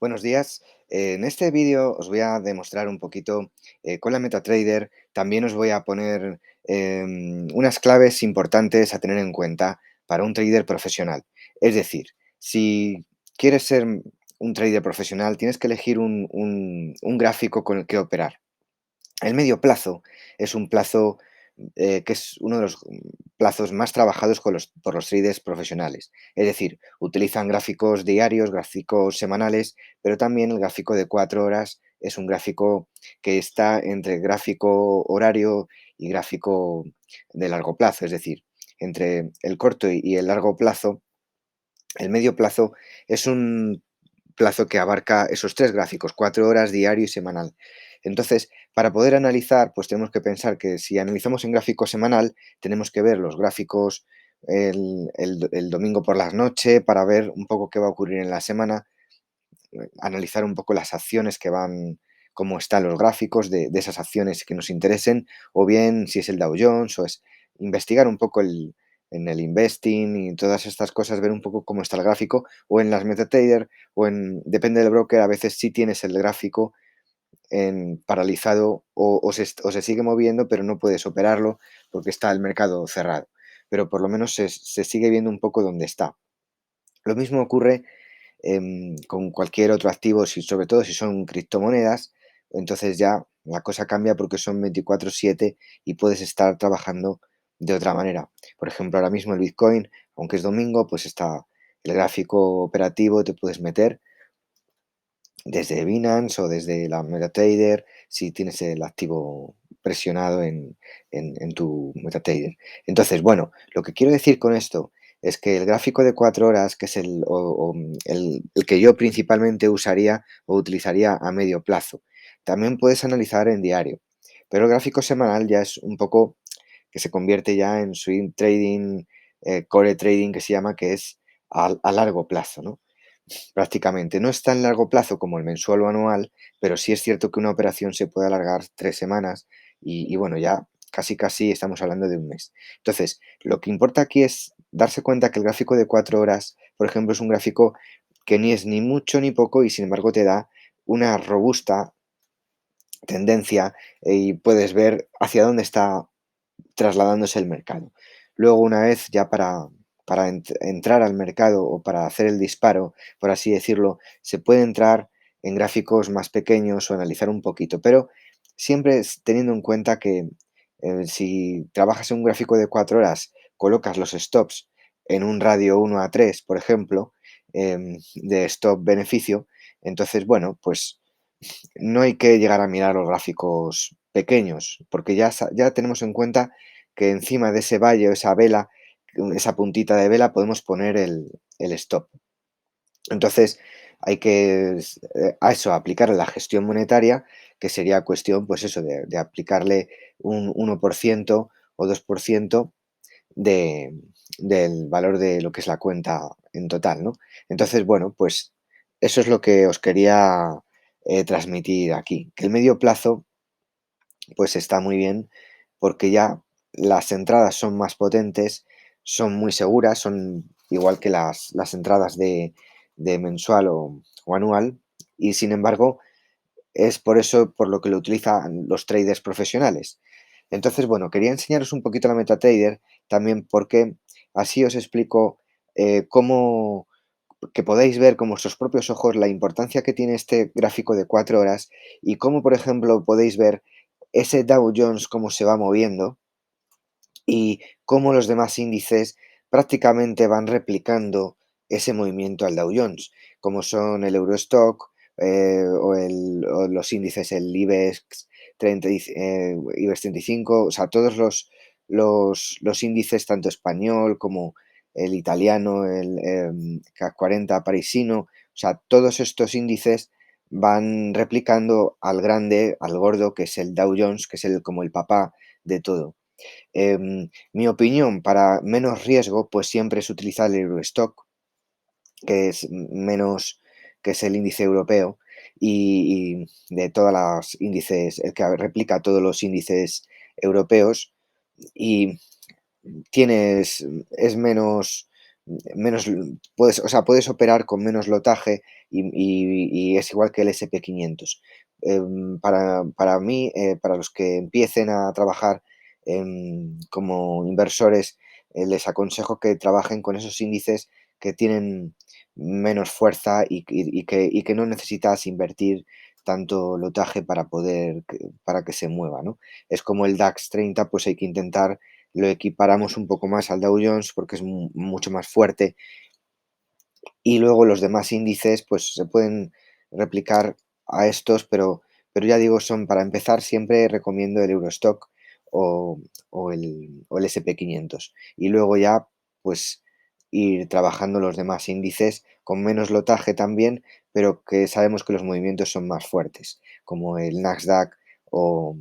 Buenos días. En este vídeo os voy a demostrar un poquito con la MetaTrader. También os voy a poner unas claves importantes a tener en cuenta para un trader profesional. Es decir, si quieres ser un trader profesional, tienes que elegir un gráfico con el que operar. El medio plazo es un plazo que es uno de los plazos más trabajados por los traders profesionales. Es decir, utilizan gráficos diarios, gráficos semanales, pero también el gráfico de 4 horas es un gráfico que está entre gráfico horario y gráfico de largo plazo. Es decir, entre el corto y el largo plazo, el medio plazo es un plazo que abarca esos tres gráficos, 4 horas, diario y semanal. Entonces, para poder analizar, pues tenemos que pensar que si analizamos en gráfico semanal, tenemos que ver los gráficos el domingo por la noche para ver un poco qué va a ocurrir en la semana, analizar un poco las acciones que van, cómo están los gráficos de esas acciones que nos interesen, o bien si es el Dow Jones, o es investigar un poco en el investing y todas estas cosas, ver un poco cómo está el gráfico, o en las MetaTrader, depende del broker, a veces sí tienes el gráfico paralizado o se sigue moviendo, pero no puedes operarlo porque está el mercado cerrado. Pero por lo menos se sigue viendo un poco dónde está. Lo mismo ocurre con cualquier otro activo, sobre todo si son criptomonedas, entonces ya la cosa cambia porque son 24/7 y puedes estar trabajando de otra manera. Por ejemplo, ahora mismo el Bitcoin, aunque es domingo, pues está el gráfico operativo, te puedes meter desde Binance o desde la MetaTrader si tienes el activo presionado en tu MetaTrader. Entonces, bueno, lo que quiero decir con esto es que el gráfico de 4 horas, que es el que yo principalmente usaría o utilizaría a medio plazo, también puedes analizar en diario, pero el gráfico semanal ya es un poco que se convierte ya en swing trading, core trading que se llama, que es a largo plazo, ¿no? Prácticamente. No es tan largo plazo como el mensual o anual, pero sí es cierto que una operación se puede alargar 3 semanas y bueno, ya casi casi estamos hablando de un mes. Entonces, lo que importa aquí es darse cuenta que el gráfico de 4 horas, por ejemplo, es un gráfico que ni es ni mucho ni poco y sin embargo te da una robusta tendencia y puedes ver hacia dónde está trasladándose el mercado. Luego, una vez ya para entrar al mercado o para hacer el disparo, por así decirlo, se puede entrar en gráficos más pequeños o analizar un poquito, pero siempre teniendo en cuenta que si trabajas en un gráfico de 4 horas, colocas los stops en un radio 1 a 3, por ejemplo, de stop beneficio, entonces, bueno, pues no hay que llegar a mirar los gráficos pequeños, porque ya tenemos en cuenta que encima de ese valle o esa vela, esa puntita de vela, podemos poner el stop. Entonces, hay que a eso aplicar la gestión monetaria, que sería cuestión, pues eso, de aplicarle un 1% o 2% de, del valor de lo que es la cuenta en total, ¿no? Entonces, bueno, pues eso es lo que os quería transmitir aquí, que el medio plazo pues está muy bien porque ya las entradas son más potentes, son muy seguras, son igual que las entradas de mensual o anual y sin embargo es por eso por lo que lo utilizan los traders profesionales. Entonces, bueno, quería enseñaros un poquito la MetaTrader también porque así os explico cómo que podáis ver con vuestros propios ojos la importancia que tiene este gráfico de 4 horas y cómo, por ejemplo, podéis ver ese Dow Jones cómo se va moviendo y cómo los demás índices prácticamente van replicando ese movimiento al Dow Jones, como son el Eurostock o los índices, el IBEX 30, IBEX 35, o sea, todos los índices, tanto español como el italiano, el CAC 40 parisino, o sea, todos estos índices van replicando al grande, al gordo, que es el Dow Jones, que es como el papá de todo. Mi opinión, para menos riesgo, pues siempre es utilizar el Eurostock, que es menos, que es el índice europeo y de todas las índices, el que replica todos los índices europeos y es menos, menos, puedes, o sea, puedes operar con menos lotaje y es igual que el SP500. Para mí, para los que empiecen a trabajar como inversores, les aconsejo que trabajen con esos índices que tienen menos fuerza y que no necesitas invertir tanto lotaje para para que se mueva, ¿no? Es como el DAX 30, pues hay que intentar lo equiparamos un poco más al Dow Jones porque es mucho más fuerte y luego los demás índices pues se pueden replicar a estos, pero ya digo, son para empezar siempre recomiendo el Eurostock o, o el SP500 y luego ya pues ir trabajando los demás índices con menos lotaje también, pero que sabemos que los movimientos son más fuertes, como el Nasdaq o,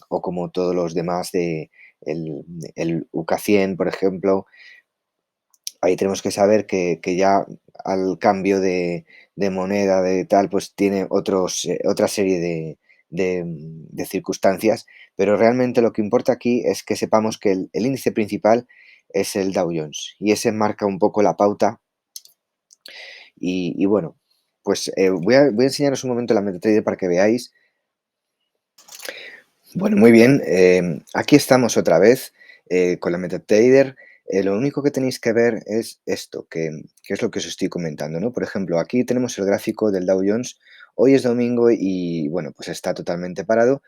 o como todos los demás de el, el UK 100, por ejemplo. Ahí tenemos que saber que ya al cambio de moneda, de tal, pues tiene otra serie de circunstancias, pero realmente lo que importa aquí es que sepamos que el índice principal es el Dow Jones y ese marca un poco la pauta y bueno, pues voy a enseñaros un momento la MetaTrader para que veáis. Bueno, muy bien. Aquí estamos otra vez con la MetaTrader. Lo único que tenéis que ver es esto, que es lo que os estoy comentando, ¿no? Por ejemplo, aquí tenemos el gráfico del Dow Jones. Hoy es domingo y, bueno, pues está totalmente parado,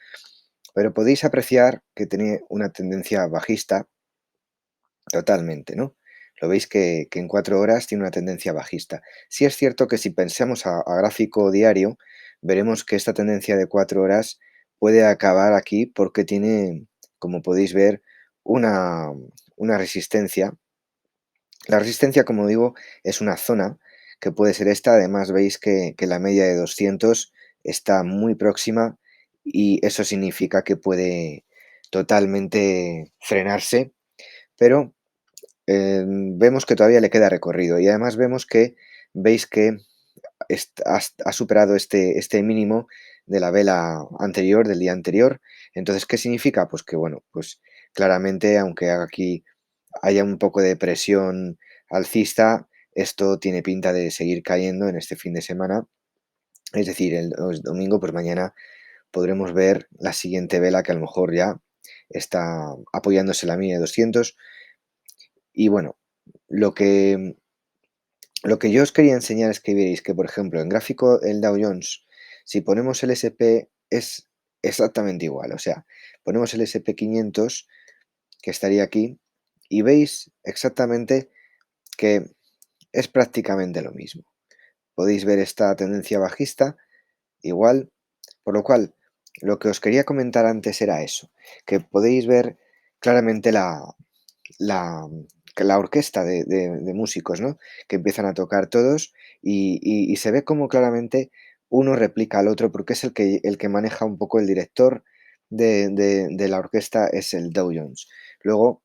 pero podéis apreciar que tiene una tendencia bajista totalmente, ¿no? Lo veis que en 4 horas tiene una tendencia bajista. Sí es cierto que si pensamos a gráfico diario, veremos que esta tendencia de 4 horas puede acabar aquí porque tiene, como podéis ver, una, una resistencia. La resistencia, como digo, es una zona que puede ser esta. Además, veis que la media de 200 está muy próxima y eso significa que puede totalmente frenarse, pero vemos que todavía le queda recorrido y además vemos que veis que ha superado este mínimo de la vela anterior, del día anterior. Entonces, ¿qué significa? Pues que, bueno, pues claramente, aunque aquí haya un poco de presión alcista, esto tiene pinta de seguir cayendo en este fin de semana. Es decir, el domingo, pues mañana podremos ver la siguiente vela que a lo mejor ya está apoyándose la media de 200. Y bueno, lo que lo que yo os quería enseñar es que veréis que, por ejemplo, en gráfico el Dow Jones, si ponemos el SP es exactamente igual. O sea, ponemos el SP 500 que estaría aquí, y veis exactamente que es prácticamente lo mismo. Podéis ver esta tendencia bajista igual, por lo cual lo que os quería comentar antes era eso, que podéis ver claramente la, la orquesta de músicos, ¿no? Que empiezan a tocar todos y se ve como claramente uno replica al otro porque es el que maneja un poco el director de la orquesta es el Dow Jones. Luego,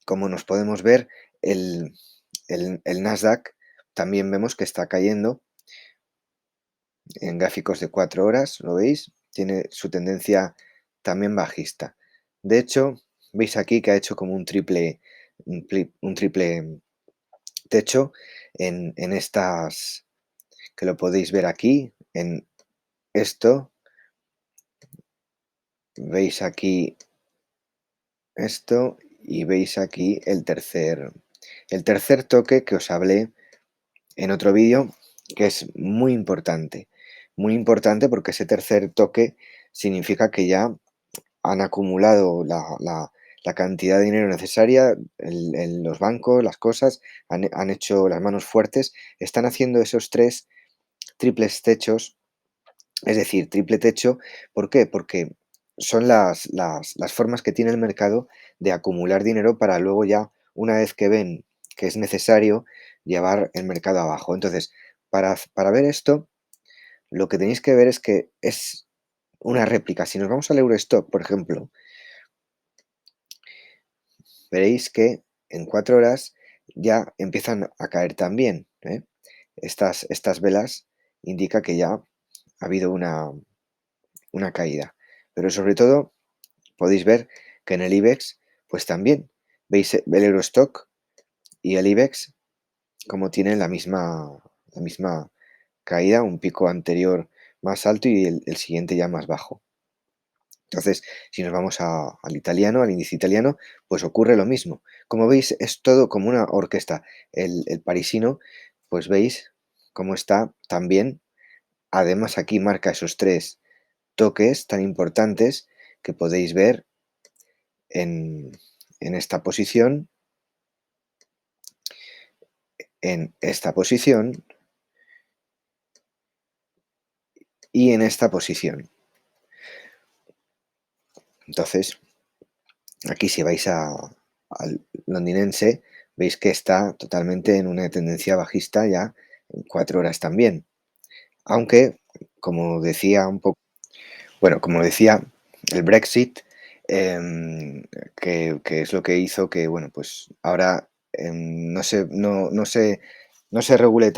como nos podemos ver, el, el Nasdaq también vemos que está cayendo en gráficos de 4 horas, ¿lo veis? Tiene su tendencia también bajista. De hecho, veis aquí que ha hecho como un triple techo en estas, que lo podéis ver aquí, en esto, veis aquí esto y veis aquí el tercer toque que os hablé en otro vídeo, que es muy importante porque ese tercer toque significa que ya han acumulado la cantidad de dinero necesaria, los bancos, las cosas, han hecho las manos fuertes, están haciendo esos tres triples techos, es decir, triple techo. ¿Por qué? Porque son las formas que tiene el mercado de acumular dinero para luego ya, una vez que ven que es necesario, llevar el mercado abajo. Entonces, para ver esto, lo que tenéis que ver es que es una réplica. Si nos vamos al Eurostock, por ejemplo, veréis que en 4 horas ya empiezan a caer también, ¿eh? Estas velas indica que ya ha habido una caída. Pero sobre todo podéis ver que en el IBEX, pues también veis el Eurostock y el IBEX. como tienen la misma caída, un pico anterior más alto y el siguiente ya más bajo. Entonces, si nos vamos al italiano, al índice italiano, pues ocurre lo mismo. Como veis, es todo como una orquesta. El parisino, pues veis cómo está también. Además, aquí marca esos tres toques tan importantes que podéis ver en, en esta posición, en esta posición y en esta posición. Entonces, aquí si vais al londinense, veis que está totalmente en una tendencia bajista ya en 4 horas también. Aunque, como decía un poco, bueno, como decía, el Brexit, que es lo que hizo que, bueno, pues ahora no se regule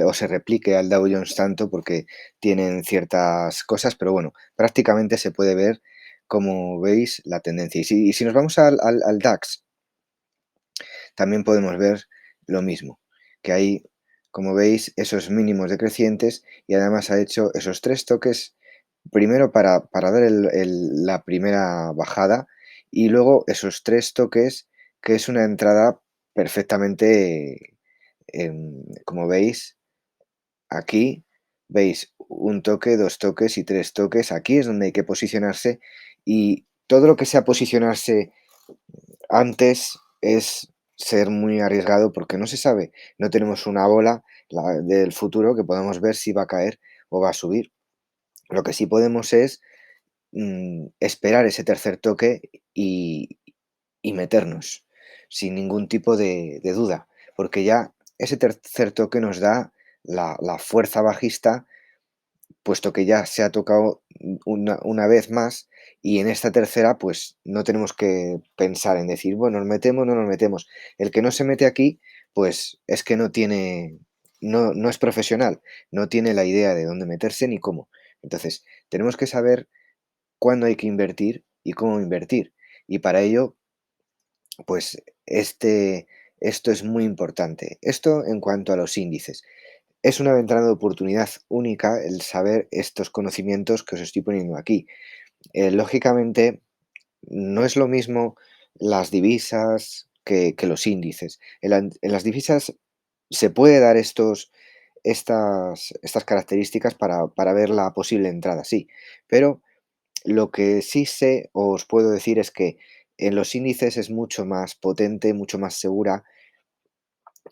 o se replique al Dow Jones tanto porque tienen ciertas cosas, pero bueno, prácticamente se puede ver, como veis, la tendencia. Y si nos vamos al DAX, también podemos ver lo mismo, que hay, como veis, esos mínimos decrecientes y además ha hecho esos tres toques, primero para dar la primera bajada y luego esos tres toques, que es una entrada perfectamente, como veis, aquí veis un toque, dos toques y tres toques, aquí es donde hay que posicionarse y todo lo que sea posicionarse antes es ser muy arriesgado porque no se sabe, no tenemos una bola del futuro que podamos ver si va a caer o va a subir. Lo que sí podemos es esperar ese tercer toque y, y meternos sin ningún tipo de duda, porque ya ese tercer toque nos da la fuerza bajista, puesto que ya se ha tocado una vez más y en esta tercera pues no tenemos que pensar en decir, bueno, nos metemos, no nos metemos. El que no se mete aquí pues es que no es profesional, no tiene la idea de dónde meterse ni cómo. Entonces, tenemos que saber cuándo hay que invertir y cómo invertir. Y para ello, pues esto es muy importante. Esto en cuanto a los índices. Es una ventana de oportunidad única el saber estos conocimientos que os estoy poniendo aquí. Lógicamente, no es lo mismo las divisas que los índices. En las divisas se puede dar estas características para ver la posible entrada, sí, pero lo que sí sé o os puedo decir es que en los índices es mucho más potente, mucho más segura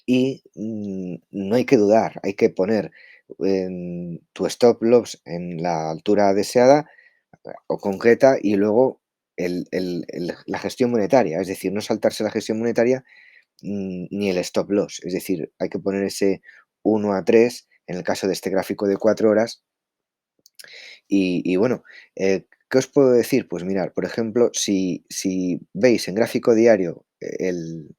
y no hay que dudar, hay que poner tu stop loss en la altura deseada o concreta y luego la gestión monetaria, es decir, no saltarse la gestión monetaria ni el stop loss, es decir, hay que poner ese 1 a 3 en el caso de este gráfico de 4 horas y bueno, ¿qué os puedo decir? Pues mirar, por ejemplo, si veis en gráfico diario el,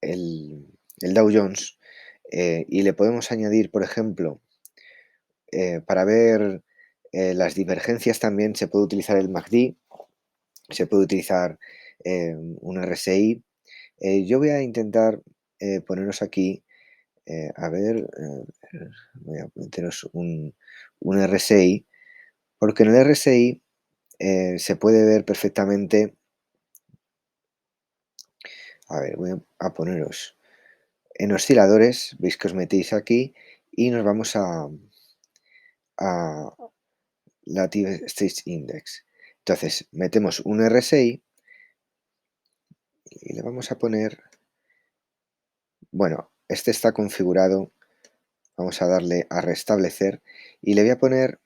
el Dow Jones y le podemos añadir, por ejemplo, para ver las divergencias también se puede utilizar el MACD, se puede utilizar un RSI. Yo voy a intentar poneros aquí, a ver, voy a meteros un RSI, porque en el RSI se puede ver perfectamente, a ver, voy a poneros en osciladores, veis que os metéis aquí y nos vamos a Relative State Index. Entonces, metemos un RSI y le vamos a poner, bueno, este está configurado, vamos a darle a restablecer y le voy a poner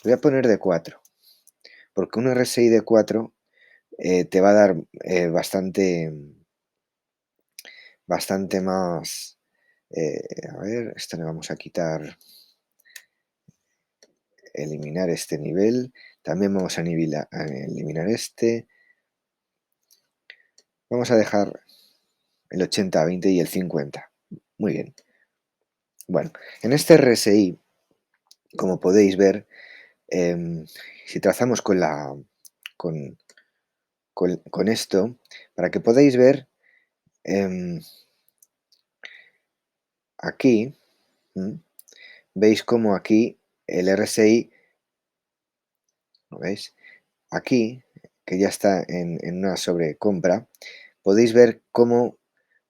de 4, porque un RSI de 4 te va a dar bastante más, a ver, esto le vamos a quitar, eliminar este nivel, también vamos a eliminar este, vamos a dejar el 80-20 y el 50. Muy bien. Bueno, en este RSI, como podéis ver, si trazamos con esto, para que podáis ver Em, aquí, ¿mm? Veis cómo aquí el RSI, ¿lo veis? Aquí, que ya está en una sobrecompra, podéis ver cómo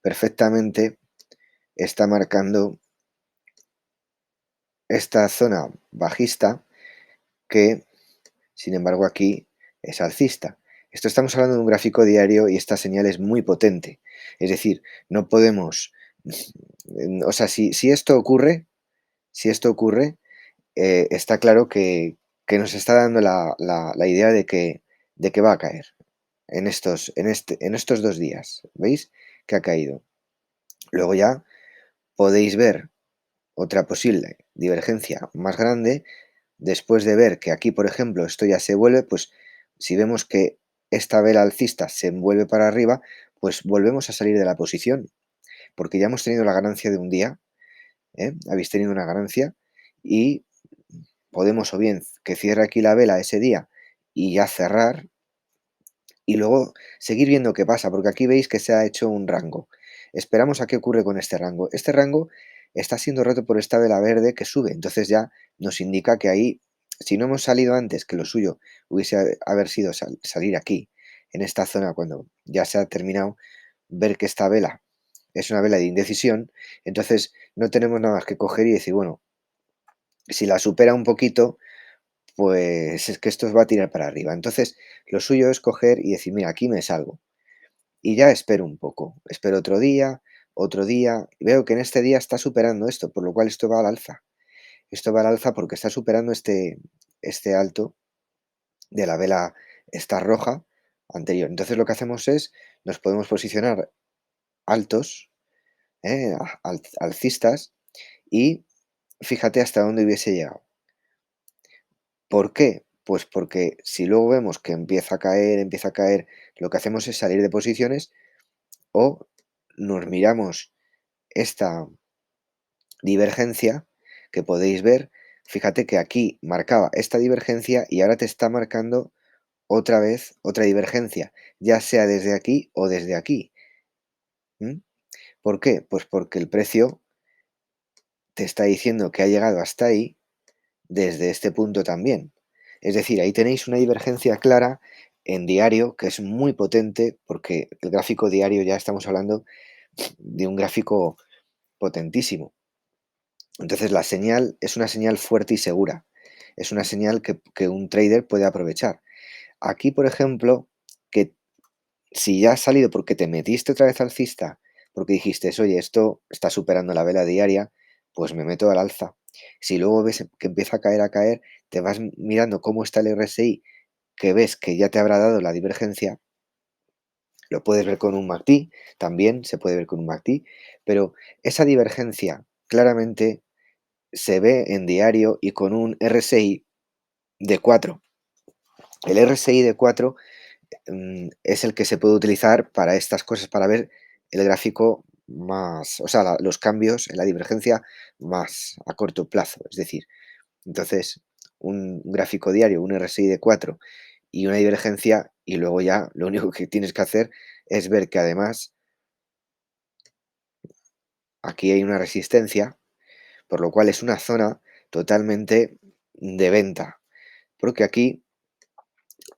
perfectamente está marcando esta zona bajista que, sin embargo, aquí es alcista. Esto estamos hablando de un gráfico diario y esta señal es muy potente. Es decir, no podemos, o sea, si esto ocurre, si esto ocurre, está claro que nos está dando la idea de que va a caer en estos 2 días. ¿Veis? Que ha caído. Luego ya podéis ver otra posible divergencia más grande después de ver que aquí, por ejemplo, esto ya se vuelve, pues si vemos que esta vela alcista se vuelve para arriba, pues volvemos a salir de la posición, porque ya hemos tenido la ganancia de un día, ¿eh? Habéis tenido una ganancia y podemos o bien que cierre aquí la vela ese día y ya cerrar y luego seguir viendo qué pasa, porque aquí veis que se ha hecho un rango. Esperamos a qué ocurre con este rango. Este rango está siendo roto por esta vela verde que sube, entonces ya nos indica que ahí, si no hemos salido antes, que lo suyo hubiese haber sido salir aquí, en esta zona, cuando ya se ha terminado, ver que esta vela es una vela de indecisión, entonces no tenemos nada más que coger y decir, bueno, si la supera un poquito, pues es que esto os va a tirar para arriba. Entonces, lo suyo es coger y decir, mira, aquí me salgo. Y ya espero un poco, espero otro día, y veo que en este día está superando esto, por lo cual esto va al alza. Esto va al alza porque está superando este alto de la vela esta roja anterior. Entonces lo que hacemos es, nos podemos posicionar altos, alcistas, y fíjate hasta dónde hubiese llegado. ¿Por qué? Pues porque si luego vemos que empieza a caer, lo que hacemos es salir de posiciones o nos miramos esta divergencia que podéis ver. Fíjate que aquí marcaba esta divergencia y ahora te está marcando otra vez otra divergencia, ya sea desde aquí o desde aquí. ¿Mm? ¿Por qué? Pues porque el precio te está diciendo que ha llegado hasta ahí desde este punto también. Es decir, ahí tenéis una divergencia clara en diario que es muy potente porque el gráfico diario ya estamos hablando de un gráfico potentísimo. Entonces la señal es una señal fuerte y segura. Es una señal que un trader puede aprovechar. Aquí, por ejemplo, que si ya has salido porque te metiste otra vez alcista, porque dijiste, oye, esto está superando la vela diaria, pues me meto al alza. Si luego ves que empieza a caer, te vas mirando cómo está el RSI, que ves que ya te habrá dado la divergencia, lo puedes ver con un MACD, también se puede ver con un MACD, pero esa divergencia claramente se ve en diario y con un RSI de 4. El RSI de 4 es el que se puede utilizar para estas cosas, para ver el gráfico más, o sea, los cambios en la divergencia más a corto plazo. Es decir, entonces, un gráfico diario, un RSI de 4 y una divergencia, y luego ya lo único que tienes que hacer es ver que además aquí hay una resistencia, por lo cual es una zona totalmente de venta, porque aquí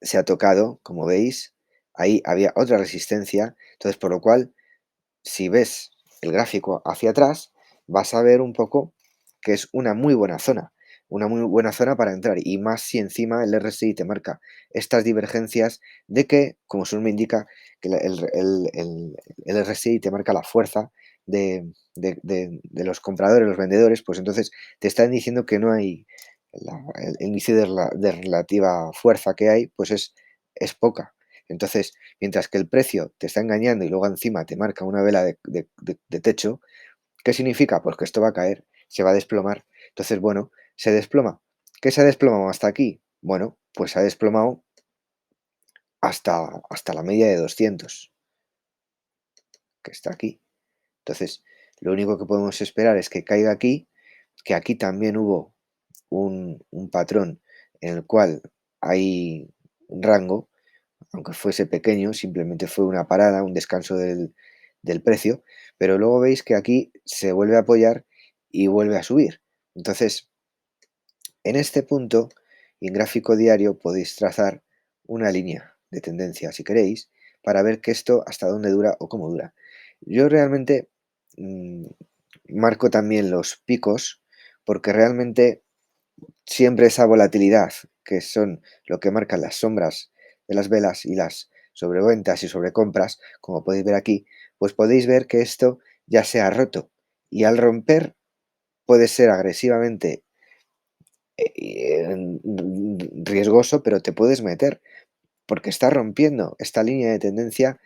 se ha tocado, como veis, ahí había otra resistencia, entonces por lo cual, si ves el gráfico hacia atrás, vas a ver un poco que es una muy buena zona para entrar, y más si encima el RSI te marca estas divergencias de que, como su nombre indica, que el RSI te marca la fuerza de los compradores, los vendedores, pues entonces te están diciendo que no hay el índice de relativa fuerza que hay, pues es poca. Entonces, mientras que el precio te está engañando y luego encima te marca una vela de techo, ¿qué significa? Pues que esto va a caer, se va a desplomar. Entonces, bueno, se desploma. ¿Qué se ha desplomado hasta aquí? Bueno, pues se ha desplomado hasta la media de 200, que está aquí. Entonces, lo único que podemos esperar es que caiga aquí, que aquí también hubo un patrón en el cual hay un rango, aunque fuese pequeño, simplemente fue una parada, un descanso del precio, pero luego veis que aquí se vuelve a apoyar y vuelve a subir. Entonces, en este punto y en gráfico diario podéis trazar una línea de tendencia si queréis para ver que esto hasta dónde dura o cómo dura. Yo realmente mm, marco también los picos porque realmente siempre esa volatilidad, que son lo que marcan las sombras de las velas y las sobreventas y sobrecompras, como podéis ver aquí, pues podéis ver que esto ya se ha roto. Y al romper puede ser agresivamente riesgoso, pero te puedes meter, porque está rompiendo esta línea de tendencia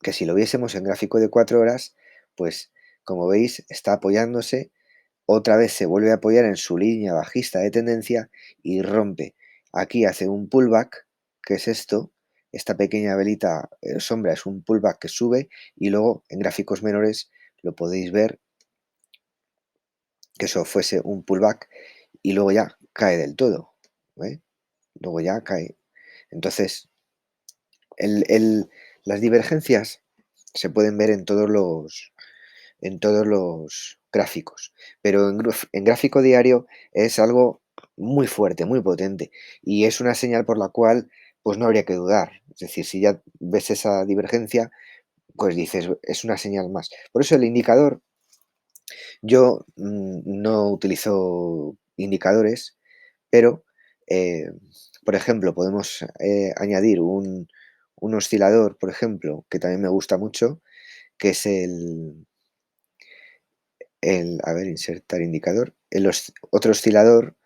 que si lo viésemos en gráfico de 4 horas, pues como veis está apoyándose. Otra vez se vuelve a apoyar en su línea bajista de tendencia y rompe. Aquí hace un pullback, que es esto. Esta pequeña velita sombra es un pullback que sube y luego en gráficos menores lo podéis ver que eso fuese un pullback y luego ya cae del todo. ¿Eh? Luego ya cae. Entonces, el- el- las divergencias se pueden ver en todos los gráficos. Pero en gráfico diario es algo muy fuerte, muy potente. Y es una señal por la cual pues no habría que dudar. Es decir, si ya ves esa divergencia, pues dices, es una señal más. Por eso el indicador, yo no utilizo indicadores, pero, eh, por ejemplo, podemos añadir un oscilador, por ejemplo, que también me gusta mucho, que es a ver, insertar indicador. Otro oscilador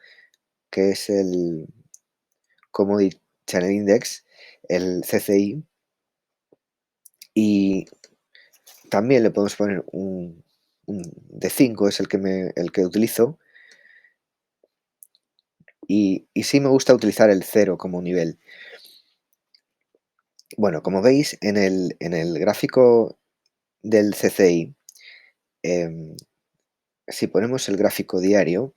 que es el Commodity Channel Index, el CCI, y también le podemos poner un de 5, es el que utilizo, y sí me gusta utilizar el cero como nivel. Bueno, como veis en el gráfico del CCI, em, si ponemos el gráfico diario,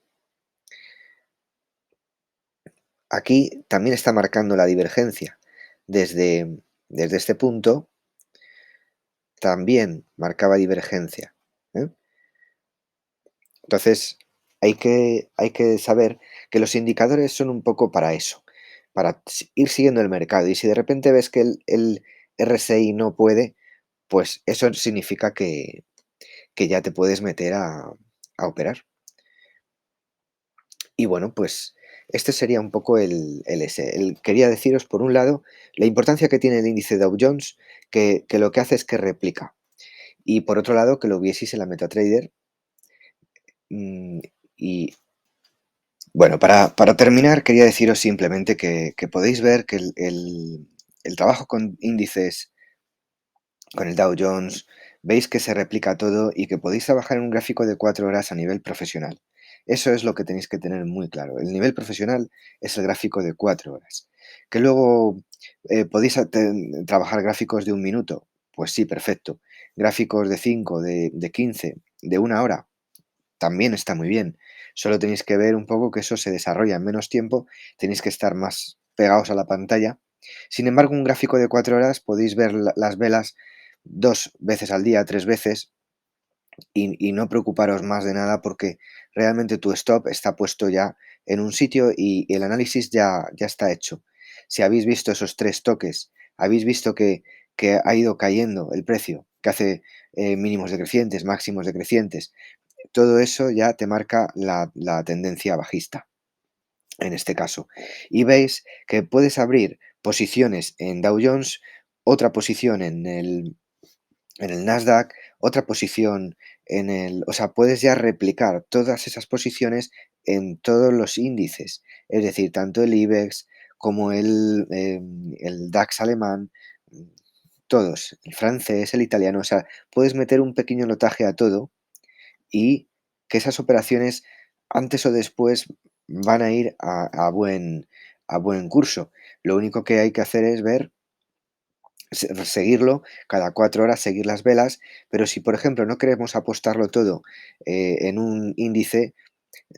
aquí también está marcando la divergencia. Desde este punto también marcaba divergencia, ¿eh? Entonces, hay que saber que los indicadores son un poco para eso, para ir siguiendo el mercado. Y si de repente ves que el RSI no puede, pues eso significa que ya te puedes meter a operar. Y bueno, pues este sería un poco quería deciros, por un lado, la importancia que tiene el índice Dow Jones, que lo que hace es que replica. Y por otro lado, que lo vieseis en la MetaTrader. mm, y bueno, para terminar, quería deciros simplemente que podéis ver que el trabajo con índices, con el Dow Jones, veis que se replica todo y que podéis trabajar en un gráfico de 4 horas a nivel profesional. Eso es lo que tenéis que tener muy claro. El nivel profesional es el gráfico de 4 horas. Que luego podéis trabajar gráficos de 1 minuto. Pues sí, perfecto. Gráficos de 5, de 15, de 1 hora. También está muy bien. Solo tenéis que ver un poco que eso se desarrolla en menos tiempo, tenéis que estar más pegados a la pantalla. Sin embargo, un gráfico de 4 horas podéis ver las velas 2 veces al día, 3 veces, y no preocuparos más de nada porque realmente tu stop está puesto ya en un sitio y el análisis ya está hecho. Si habéis visto esos 3 toques, habéis visto que ha ido cayendo el precio, que hace mínimos decrecientes, máximos decrecientes, todo eso ya te marca la tendencia bajista, en este caso. Y veis que puedes abrir posiciones en Dow Jones, otra posición en el Nasdaq, otra posición o sea, puedes ya replicar todas esas posiciones en todos los índices, es decir, tanto el IBEX como el DAX alemán, todos, el francés, el italiano, o sea, puedes meter un pequeño notaje a todo y que esas operaciones antes o después van a ir a buen curso. Lo único que hay que hacer es seguirlo cada 4 horas, seguir las velas, pero si por ejemplo no queremos apostarlo todo en un índice,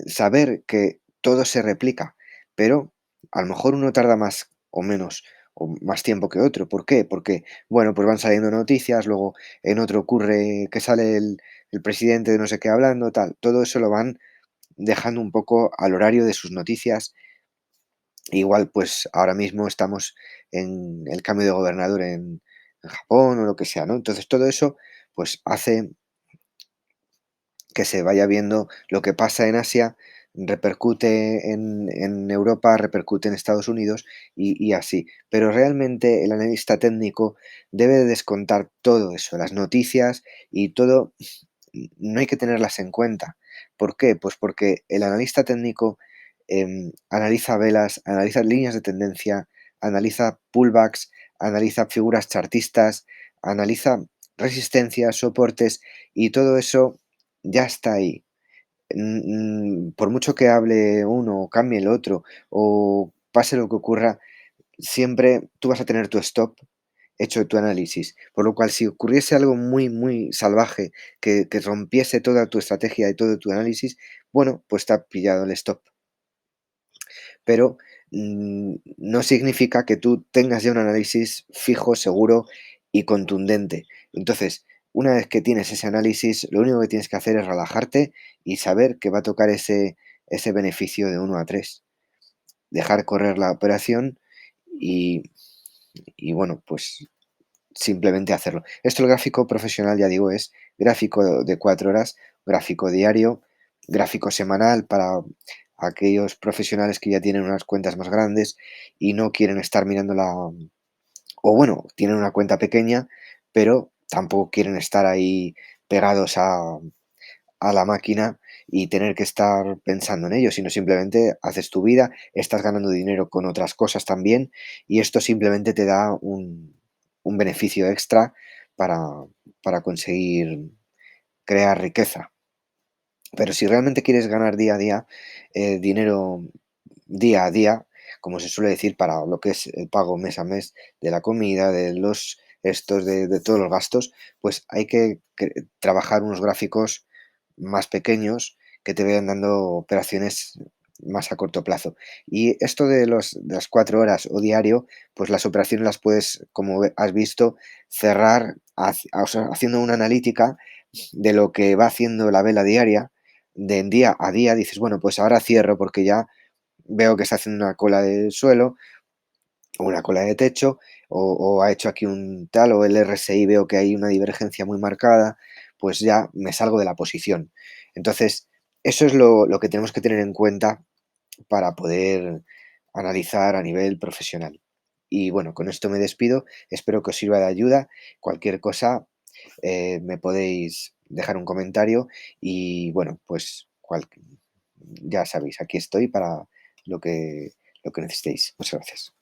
saber que todo se replica, pero a lo mejor uno tarda más o menos o más tiempo que otro. ¿Por qué? Porque, bueno, pues van saliendo noticias, luego en otro ocurre que sale el presidente de no sé qué hablando, tal. Todo eso lo van dejando un poco al horario de sus noticias. Igual, pues ahora mismo estamos en el cambio de gobernador en Japón o lo que sea, ¿no? Entonces todo eso, pues hace que se vaya viendo lo que pasa en Asia, repercute en Europa, repercute en Estados Unidos y así. Pero realmente el analista técnico debe de descontar todo eso, las noticias y todo, no hay que tenerlas en cuenta. ¿Por qué? Pues porque el analista técnico analiza velas, analiza líneas de tendencia, analiza pullbacks, analiza figuras chartistas, analiza resistencias, soportes y todo eso ya está ahí. Por mucho que hable uno o cambie el otro o pase lo que ocurra, siempre tú vas a tener tu stop hecho de tu análisis. Por lo cual, si ocurriese algo muy, muy salvaje que rompiese toda tu estrategia y todo tu análisis, bueno, pues te ha pillado el stop. Pero no significa que tú tengas ya un análisis fijo, seguro y contundente. Entonces, una vez que tienes ese análisis, lo único que tienes que hacer es relajarte y saber que va a tocar ese beneficio de 1 a 3. Dejar correr la operación y, y bueno, pues simplemente hacerlo. Esto el gráfico profesional, ya digo, es gráfico de 4 horas, gráfico diario, gráfico semanal para aquellos profesionales que ya tienen unas cuentas más grandes y no quieren estar mirándola, o bueno, tienen una cuenta pequeña, pero tampoco quieren estar ahí pegados a la máquina y tener que estar pensando en ello, sino simplemente haces tu vida, estás ganando dinero con otras cosas también y esto simplemente te da un beneficio extra para, para conseguir crear riqueza. Pero si realmente quieres ganar día a día, dinero día a día, como se suele decir, para lo que es el pago mes a mes de la comida, de los estos, de todos los gastos, pues hay que trabajar unos gráficos más pequeños que te vayan dando operaciones más a corto plazo. Y esto de las 4 horas o diario, pues las operaciones las puedes, como has visto, cerrar o sea, haciendo una analítica de lo que va haciendo la vela diaria, de en día a día, dices, bueno, pues ahora cierro porque ya veo que está haciendo una cola de suelo o una cola de techo o ha hecho aquí un tal o el RSI veo que hay una divergencia muy marcada, pues ya me salgo de la posición. Entonces, eso es lo que tenemos que tener en cuenta para poder analizar a nivel profesional. Y bueno, con esto me despido, espero que os sirva de ayuda. Cualquier cosa, me podéis dejar un comentario y bueno, pues ya sabéis, aquí estoy para lo que, lo que necesitéis. Muchas gracias.